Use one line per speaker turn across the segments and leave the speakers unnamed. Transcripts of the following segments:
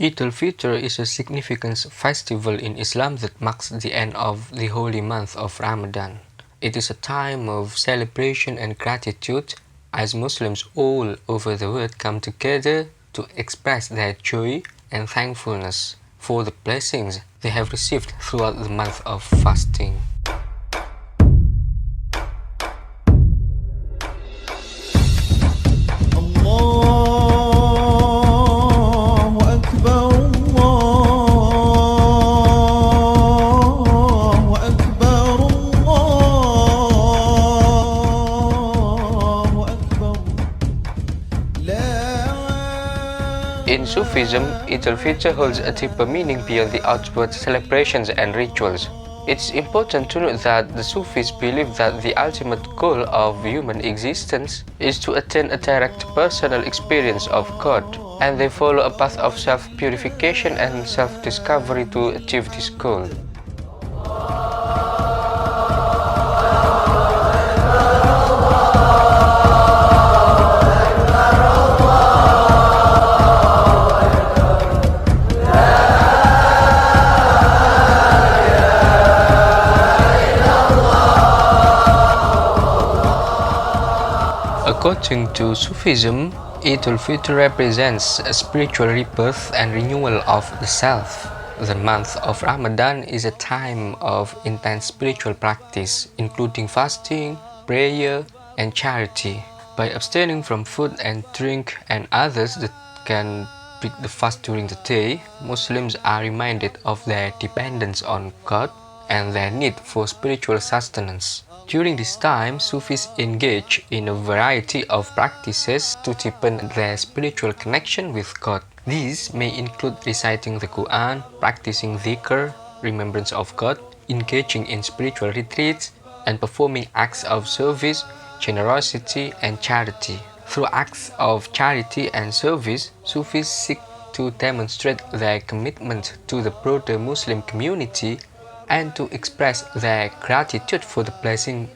Eid al-Fitr is a significant festival in Islam that marks the end of the holy month of Ramadan. It is a time of celebration and gratitude as Muslims all over the world come together to express their joy and thankfulness for the blessings they have received throughout the month of fasting. In Sufism, Eid al-Fitr holds a deeper meaning beyond the outward celebrations and rituals. It's important to note that the Sufis believe that the ultimate goal of human existence is to attain a direct personal experience of God, and they follow a path of self-purification and self-discovery to achieve this goal. According to Sufism, Eid al-Fitr represents a spiritual rebirth and renewal of the self. The month of Ramadan is a time of intense spiritual practice, including fasting, prayer, and charity. By abstaining from food and drink and others that can break the fast during the day, Muslims are reminded of their dependence on God and their need for spiritual sustenance. During this time, Sufis engage in a variety of practices to deepen their spiritual connection with God. These may include reciting the Quran, practicing dhikr, remembrance of God, engaging in spiritual retreats, and performing acts of service, generosity, and charity. Through acts of charity and service, Sufis seek to demonstrate their commitment to the broader Muslim community and to express their gratitude for the blessing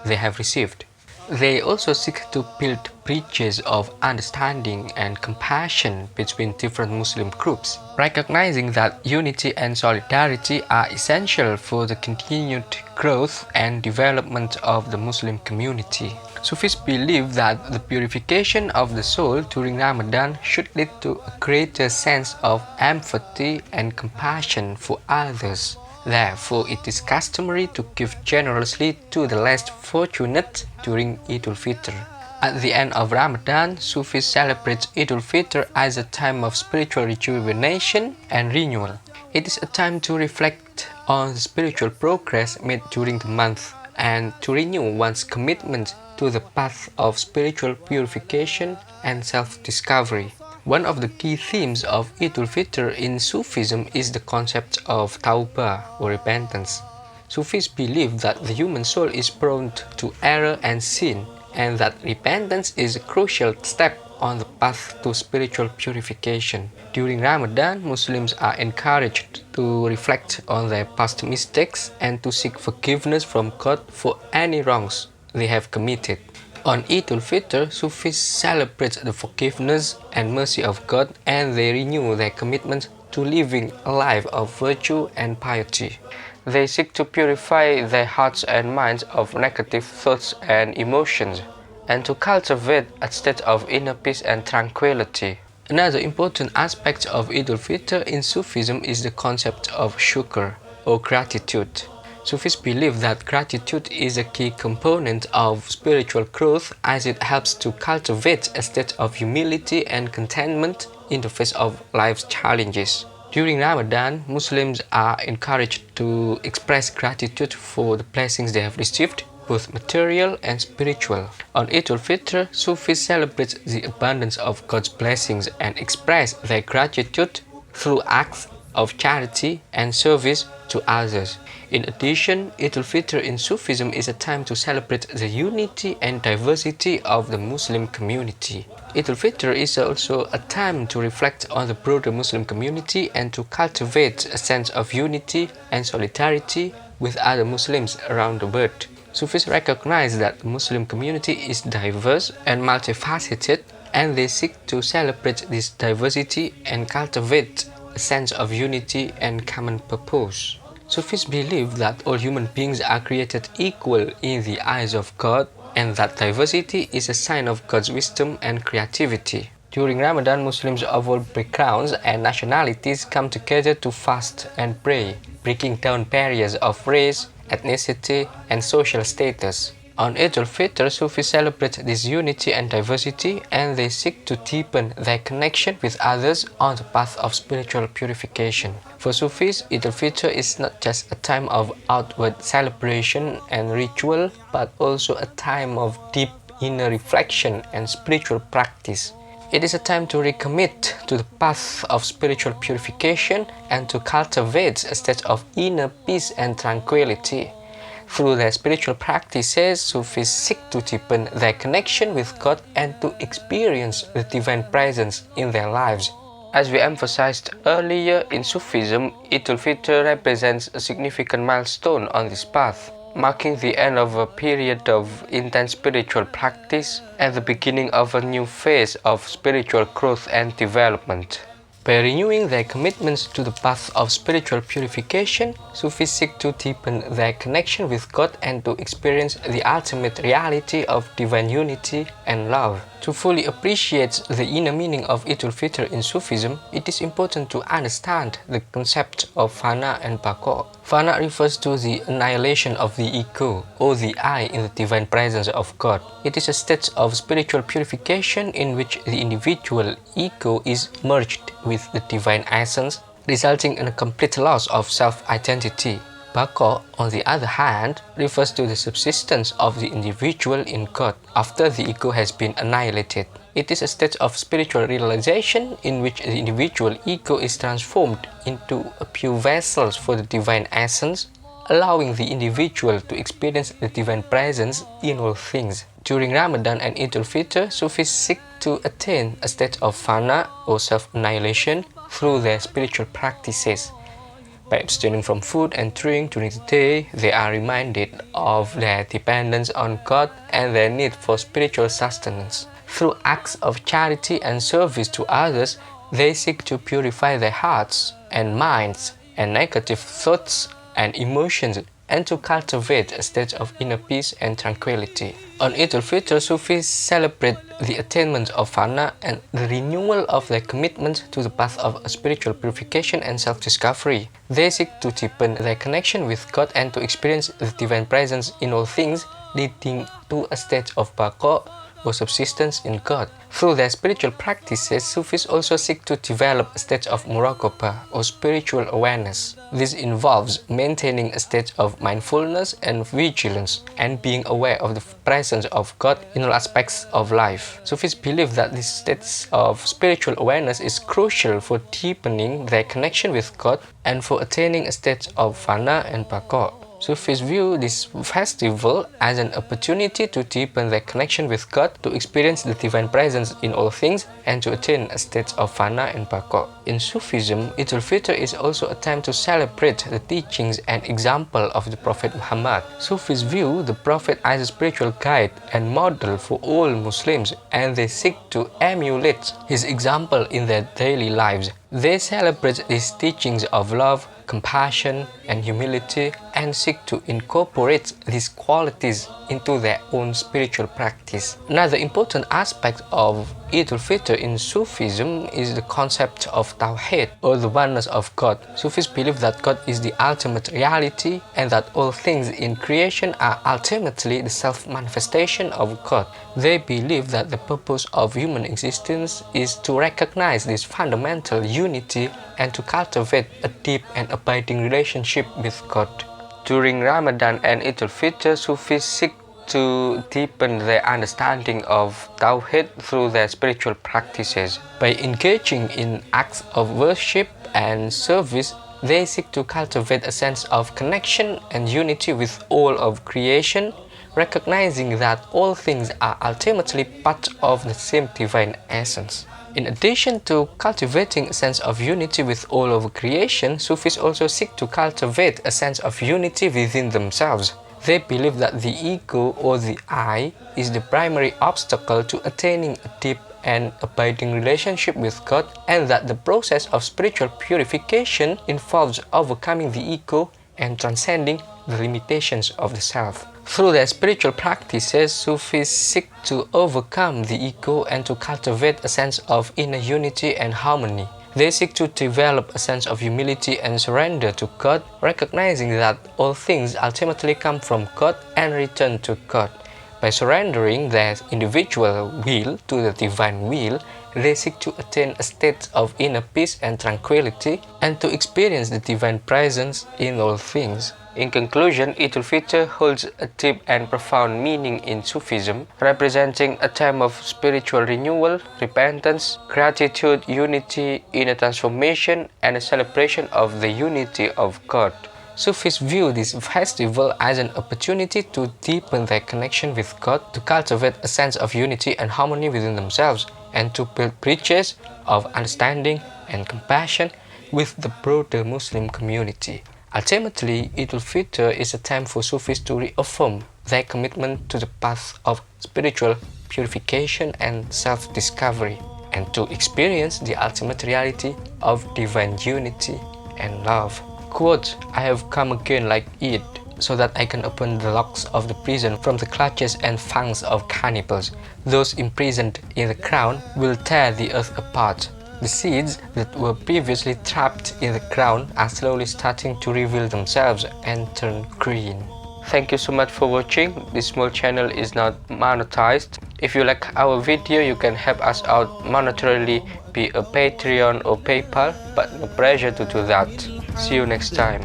they have received. They also seek to build bridges of understanding and compassion between different Muslim groups, recognizing that unity and solidarity are essential for the continued growth and development of the Muslim community. Sufis believe that the purification of the soul during Ramadan should lead to a greater sense of empathy and compassion for others. Therefore, it is customary to give generously to the less fortunate during Eid al-Fitr. At the end of Ramadan, Sufis celebrate Eid al-Fitr as a time of spiritual rejuvenation and renewal. It is a time to reflect on the spiritual progress made during the month and to renew one's commitment to the path of spiritual purification and self-discovery. One of the key themes of Eid al-Fitr in Sufism is the concept of tawbah or repentance. Sufis believe that the human soul is prone to error and sin, and that repentance is a crucial step on the path to spiritual purification. During Ramadan, Muslims are encouraged to reflect on their past mistakes and to seek forgiveness from God for any wrongs they have committed. On Eid al-Fitr, Sufis celebrate the forgiveness and mercy of God, and they renew their commitment to living a life of virtue and piety. They seek to purify their hearts and minds of negative thoughts and emotions, and to cultivate a state of inner peace and tranquility. Another important aspect of Eid al-Fitr in Sufism is the concept of shukr, or gratitude. Sufis believe that gratitude is a key component of spiritual growth as it helps to cultivate a state of humility and contentment in the face of life's challenges. During Ramadan, Muslims are encouraged to express gratitude for the blessings they have received, both material and spiritual. On Eid al-Fitr, Sufis celebrate the abundance of God's blessings and express their gratitude through acts of charity and service to others. In addition, Eid al-Fitr in Sufism is a time to celebrate the unity and diversity of the Muslim community. Eid al-Fitr is also a time to reflect on the broader Muslim community and to cultivate a sense of unity and solidarity with other Muslims around the world. Sufis recognize that the Muslim community is diverse and multifaceted, and they seek to celebrate this diversity and cultivate a sense of unity and common purpose. Sufis believe that all human beings are created equal in the eyes of God and that diversity is a sign of God's wisdom and creativity. During Ramadan, Muslims of all backgrounds and nationalities come together to fast and pray, breaking down barriers of race, ethnicity, and social status. On Eid al-Fitr, Sufis celebrate this unity and diversity, and they seek to deepen their connection with others on the path of spiritual purification. For Sufis, Eid al-Fitr is not just a time of outward celebration and ritual, but also a time of deep inner reflection and spiritual practice. It is a time to recommit to the path of spiritual purification and to cultivate a state of inner peace and tranquility. Through their spiritual practices, Sufis seek to deepen their connection with God and to experience the divine presence in their lives. As we emphasized earlier, in Sufism, Eid al-Fitr represents a significant milestone on this path, marking the end of a period of intense spiritual practice and the beginning of a new phase of spiritual growth and development. By renewing their commitments to the path of spiritual purification, Sufis seek to deepen their connection with God and to experience the ultimate reality of divine unity and love. To fully appreciate the inner meaning of Eid al-Fitr in Sufism, it is important to understand the concept of Fana and Baqa. Fana refers to the annihilation of the ego, or the I, in the divine presence of God. It is a state of spiritual purification in which the individual ego is merged with the divine essence, resulting in a complete loss of self-identity. Baqa, on the other hand, refers to the subsistence of the individual in God after the ego has been annihilated. It is a state of spiritual realization in which the individual ego is transformed into a pure vessel for the divine essence, allowing the individual to experience the divine presence in all things. During Ramadan and Eid al-Fitr, Sufis seek to attain a state of fana or self-annihilation through their spiritual practices. By abstaining from food and drink during the day, they are reminded of their dependence on God and their need for spiritual sustenance. Through acts of charity and service to others, they seek to purify their hearts and minds and negative thoughts and emotions and to cultivate a state of inner peace and tranquility. On Eid al-Fitr, Sufis celebrate the attainment of fana and the renewal of their commitment to the path of spiritual purification and self-discovery. They seek to deepen their connection with God and to experience the divine presence in all things, leading to a state of baqa or subsistence in God. Through their spiritual practices, Sufis also seek to develop a state of muraqabah or spiritual awareness. This involves maintaining a state of mindfulness and vigilance and being aware of the presence of God in all aspects of life. Sufis believe that this state of spiritual awareness is crucial for deepening their connection with God and for attaining a state of fana and baqa. Sufis view this festival as an opportunity to deepen their connection with God, to experience the divine presence in all things, and to attain a state of fana and baqa. In Sufism, Eid al-Fitr is also a time to celebrate the teachings and example of the Prophet Muhammad. Sufis view the Prophet as a spiritual guide and model for all Muslims, and they seek to emulate his example in their daily lives. They celebrate these teachings of love, compassion, and humility and seek to incorporate these qualities into their own spiritual practice. Another important aspect of Eid al-Fitr in Sufism is the concept of Tawheed, or the oneness of God. Sufis believe that God is the ultimate reality and that all things in creation are ultimately the self-manifestation of God. They believe that the purpose of human existence is to recognize this fundamental unity and to cultivate a deep and abiding relationship with God. During Ramadan and Eid al-Fitr, Sufis seek to deepen their understanding of Tawheed through their spiritual practices. By engaging in acts of worship and service, they seek to cultivate a sense of connection and unity with all of creation, recognizing that all things are ultimately part of the same divine essence. In addition to cultivating a sense of unity with all of creation, Sufis also seek to cultivate a sense of unity within themselves. They believe that the ego or the I is the primary obstacle to attaining a deep and abiding relationship with God, and that the process of spiritual purification involves overcoming the ego and transcending the limitations of the self. Through their spiritual practices, Sufis seek to overcome the ego and to cultivate a sense of inner unity and harmony. They seek to develop a sense of humility and surrender to God, recognizing that all things ultimately come from God and return to God. By surrendering their individual will to the divine will, they seek to attain a state of inner peace and tranquility and to experience the divine presence in all things. In conclusion, Eid al-Fitr holds a deep and profound meaning in Sufism, representing a time of spiritual renewal, repentance, gratitude, unity, inner transformation, and a celebration of the unity of God. Sufis view this festival as an opportunity to deepen their connection with God, to cultivate a sense of unity and harmony within themselves, and to build bridges of understanding and compassion with the broader Muslim community. Ultimately, Eid al-Fitr is a time for Sufis to reaffirm their commitment to the path of spiritual purification and self-discovery, and to experience the ultimate reality of divine unity and love. Quote, "I have come again like Eid, so that I can open the locks of the prison from the clutches and fangs of cannibals. Those imprisoned in the crown will tear the earth apart. The seeds that were previously trapped in the ground are slowly starting to reveal themselves and turn green." Thank you so much for watching. This small channel is not monetized. If you like our video, you can help us out monetarily, be a Patreon or PayPal, but no pressure to do that. See you next time.